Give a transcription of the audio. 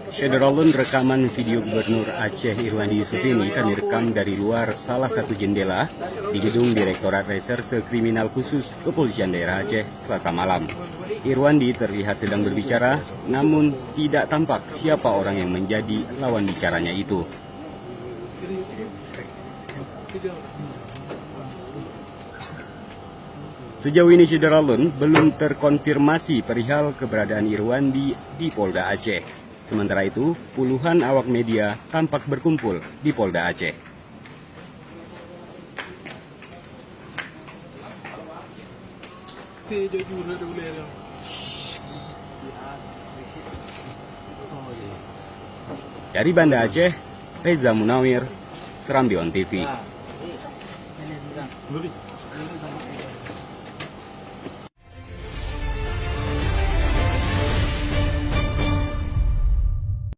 Syederolun rekaman video Gubernur Aceh Irwandi Yusuf ini kami rekam dari luar salah satu jendela di gedung Direktorat Reserse Kriminal Khusus Kepolisian Daerah Aceh Selasa malam. Irwandi terlihat sedang berbicara, namun tidak tampak siapa orang yang menjadi lawan bicaranya itu. Sejauh ini Syederolun belum terkonfirmasi perihal keberadaan Irwandi di Polda Aceh. Sementara itu, puluhan awak media tampak berkumpul di Polda Aceh. Dari Banda Aceh, Reza Munawir, Serambi On TV.